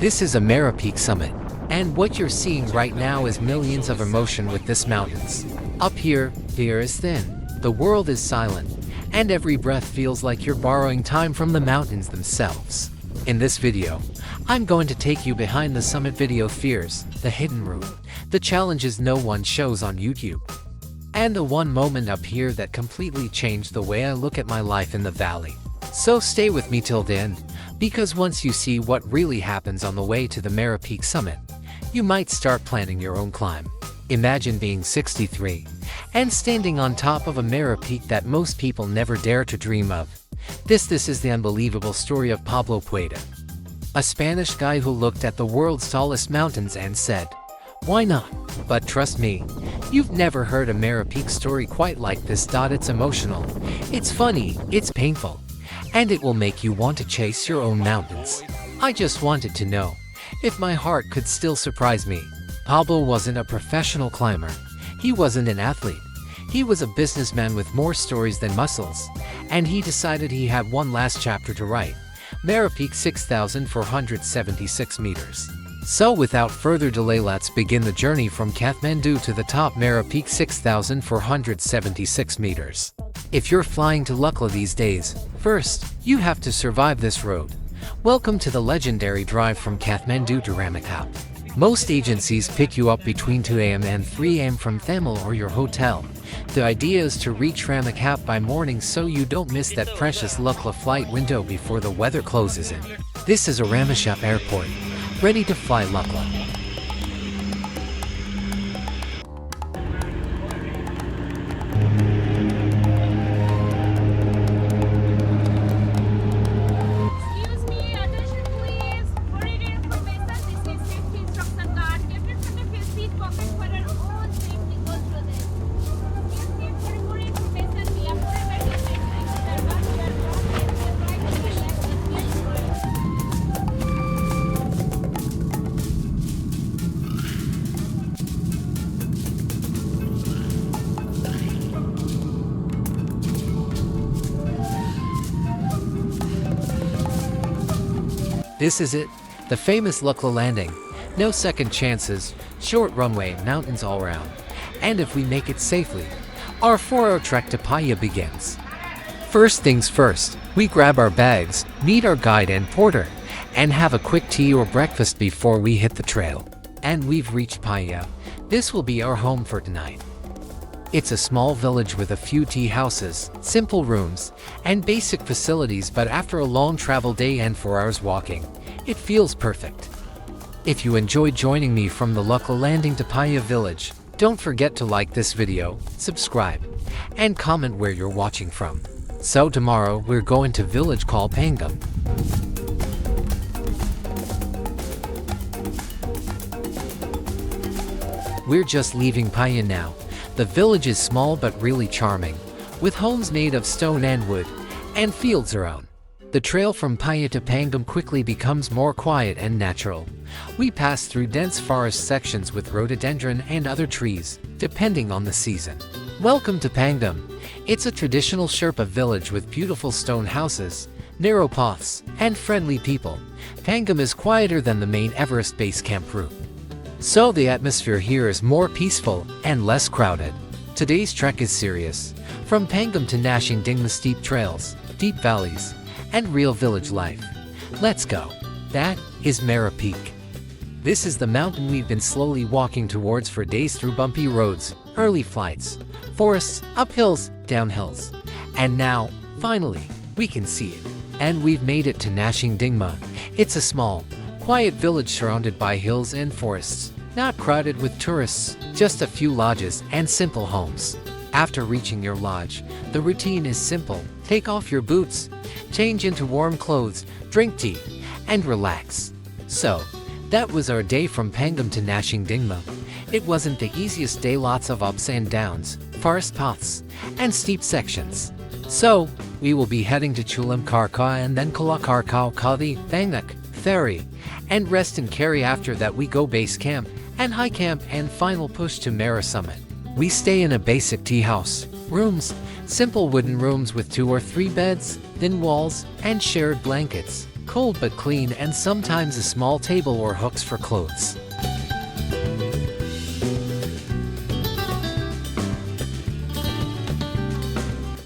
This is a Mera Peak summit, and what you're seeing right now is millions of emotion with this mountains. Up here, the air is thin, the world is silent, and every breath feels like you're borrowing time from the mountains themselves. In this video, I'm going to take you behind the summit video fears, the hidden route, the challenges no one shows on YouTube, and the one moment up here that completely changed the way I look at my life in the valley. So stay with me till the end, because once you see what really happens on the way to the Mera Peak summit, you might start planning your own climb. Imagine being 63 and standing on top of a Mera Peak that most people never dare to dream of. This is the unbelievable story of Pablo Pueda, a Spanish guy who looked at the world's tallest mountains and said, "Why not?" But trust me, you've never heard a Mera Peak story quite like this. It's emotional, it's funny, it's painful, and it will make you want to chase your own mountains. I just wanted to know if my heart could still surprise me. Pablo wasn't a professional climber. He wasn't an athlete. He was a businessman with more stories than muscles, and he decided he had one last chapter to write. Mera Peak, 6,476 meters. So without further delay, let's begin the journey from Kathmandu to the top. Mera Peak, 6,476 meters. If you're flying to Lukla these days, first, you have to survive this road. Welcome to the legendary drive from Kathmandu to Ramakap. Most agencies pick you up between 2 a.m. and 3 a.m. from Thamel or your hotel. The idea is to reach Ramakap by morning so you don't miss that precious Lukla flight window before the weather closes in. This is a Ramakap airport, ready to fly Lukla. This is it, the famous Lukla landing. No second chances, short runway, mountains all around. And if we make it safely, our 4-hour trek to Paya begins. First things first, we grab our bags, meet our guide and porter, and have a quick tea or breakfast before we hit the trail. And we've reached Paya. This will be our home for tonight. It's a small village with a few tea houses, simple rooms, and basic facilities, but after a long travel day and 4 hours walking, it feels perfect. If you enjoyed joining me from the Lukla landing to Paya village, don't forget to like this video, subscribe, and comment where you're watching from. So tomorrow we're going to village called Pangam. We're just leaving Paya now. The village is small but really charming, with homes made of stone and wood, and fields around. The trail from Paya to Pangam quickly becomes more quiet and natural. We pass through dense forest sections with rhododendron and other trees, depending on the season. Welcome to Pangam. It's a traditional Sherpa village with beautiful stone houses, narrow paths, and friendly people. Pangam is quieter than the main Everest base camp route, so the atmosphere here is more peaceful and less crowded. Today's trek is serious. From Pangam to Nashing Ding, the steep trails, deep valleys, and real village life. Let's go. That is Mera Peak. This is the mountain we've been slowly walking towards for days through bumpy roads, early flights, forests, uphills, downhills. And now, finally, we can see it. And we've made it to Nashing Dingma. It's a small, quiet village surrounded by hills and forests, not crowded with tourists, just a few lodges and simple homes. After reaching your lodge, the routine is simple. Take off your boots, change into warm clothes, drink tea, and relax. So, that was our day from Pangam to Nashing Dingma. It wasn't the easiest day, lots of ups and downs, forest paths, and steep sections. So, we will be heading to Chulam Karka and then Kalakarkau Kadi, Thangak, Ferry, and rest in Khare. After that we go base camp and high camp and final push to Mera summit. We stay in a basic tea house, rooms, simple wooden rooms with 2 or 3 beds, thin walls, and shared blankets. cold but clean, and sometimes a small table or hooks for clothes.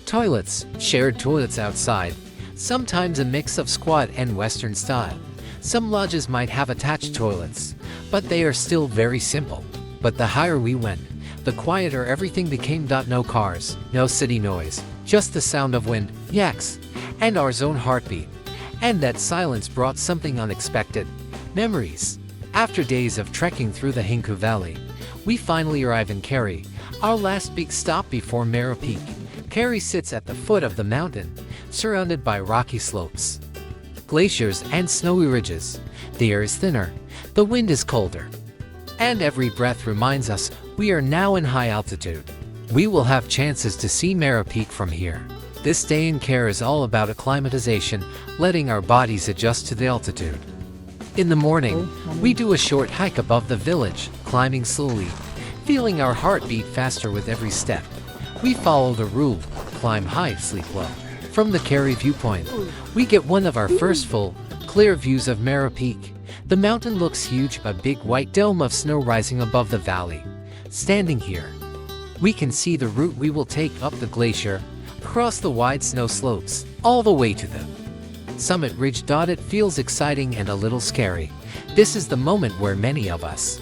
Toilets, shared toilets outside, sometimes a mix of squat and Western style. Some lodges might have attached toilets, but they are still very simple. But the higher we went, the quieter everything became. No cars, no city noise, just the sound of wind, yaks, and our own heartbeat. And that silence brought something unexpected. Memories. After days of trekking through the Hinku Valley, we finally arrive in Khare, our last big stop before Mera Peak. Khare sits at the foot of the mountain, surrounded by rocky slopes, glaciers, and snowy ridges. The air is thinner, the wind is colder, and every breath reminds us we are now in high altitude. We will have chances to see Mera Peak from here. This day in Khare is all about acclimatization, letting our bodies adjust to the altitude. In the morning, we do a short hike above the village, climbing slowly, feeling our heartbeat faster with every step. We follow the rule, climb high, sleep low. From the Khare viewpoint, we get one of our first full, clear views of Mera Peak. The mountain looks huge, a big white dome of snow rising above the valley. Standing here, we can see the route we will take up the glacier, across the wide snow slopes, all the way to the summit ridge. It feels exciting and a little scary. This is the moment where many of us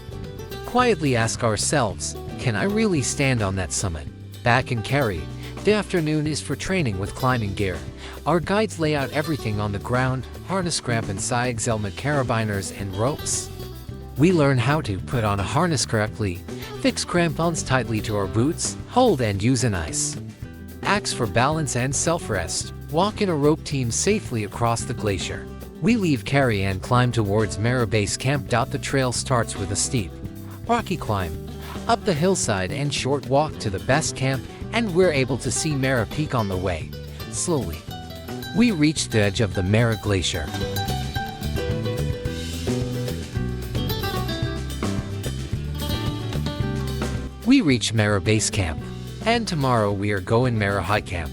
quietly ask ourselves, can I really stand on that summit? Back in Khare, the afternoon is for training with climbing gear. Our guides lay out everything on the ground: harness, crampons, scythes, helmet, carabiners, and ropes. We learn how to put on a harness correctly, fix crampons tightly to our boots, hold and use an ice axe for balance and self-rest, walk in a rope team safely across the glacier. We leave Khare and climb towards Mera Base Camp. The trail starts with a steep, rocky climb up the hillside and short walk to the base camp, and we're able to see Mera Peak on the way. Slowly, we reach the edge of the Mera Glacier. We reach Mera Base Camp, and tomorrow we are going Mera High Camp.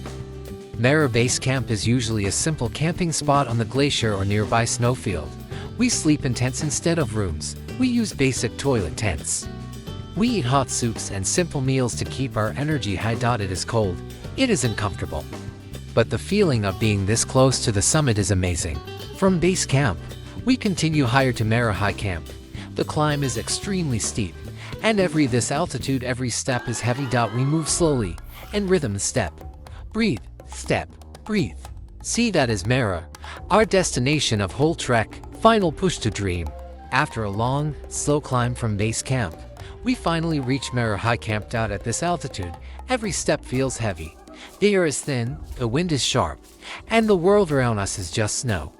Mera Base Camp is usually a simple camping spot on the glacier or nearby snowfield. We sleep in tents instead of rooms. We use basic toilet tents. We eat hot soups and simple meals to keep our energy high. It is cold, it isn't comfortable, but the feeling of being this close to the summit is amazing. From base camp, we continue higher to Mera High Camp. The climb is extremely steep, and this altitude, every step is heavy. We move slowly, in rhythm: step, breathe, step, breathe. See, that is Mera, our destination of whole trek, final push to dream. After a long, slow climb from base camp, we finally reach Mera High Camp. At this altitude, every step feels heavy. The air is thin, the wind is sharp, and the world around us is just snow,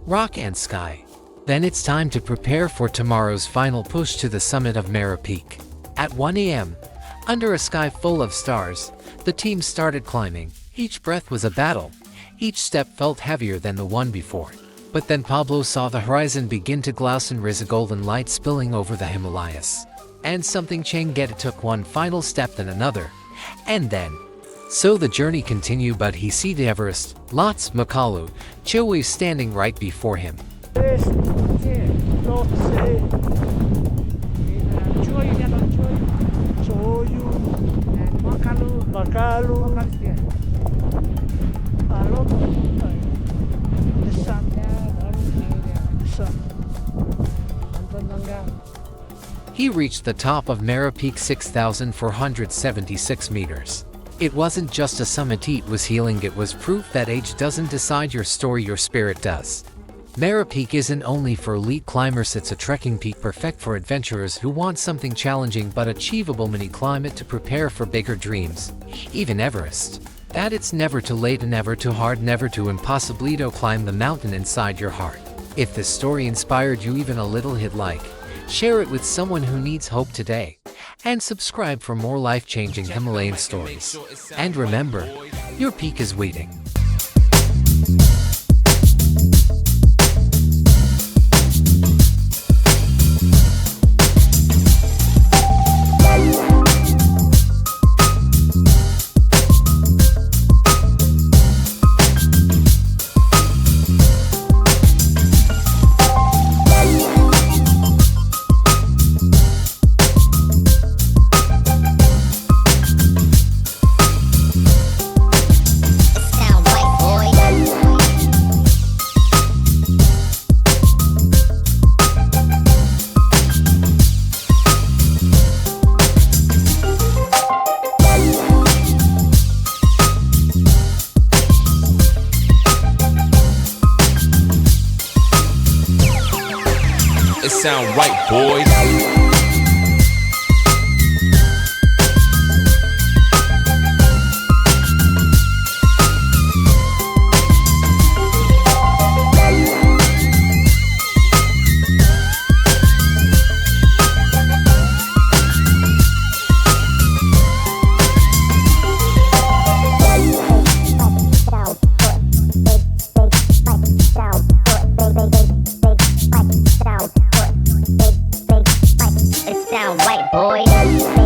rock, and sky. Then it's time to prepare for tomorrow's final push to the summit of Mera Peak. At 1 a.m., under a sky full of stars, the team started climbing. Each breath was a battle. Each step felt heavier than the one before. But then Pablo saw the horizon begin to gloss and raise, a golden light spilling over the Himalayas. And something changed. It took one final step, then another, and then. So the journey continued, but he see the Everest, Lots Makalu, Choe standing right before him. He reached the top of Mera Peak, 6,476 meters. It wasn't just a summit, it was healing. It was proof that age doesn't decide your story, your spirit does. Mera Peak isn't only for elite climbers, it's a trekking peak perfect for adventurers who want something challenging but achievable. Mini climate to prepare for bigger dreams. Even Everest. That it's never too late, never too hard, never too impossible to climb the mountain inside your heart. If this story inspired you even a little, hit like, share it with someone who needs hope today, and subscribe for more life-changing Himalayan stories. And remember, your peak is waiting. It sound right, boys. It sound right, boys.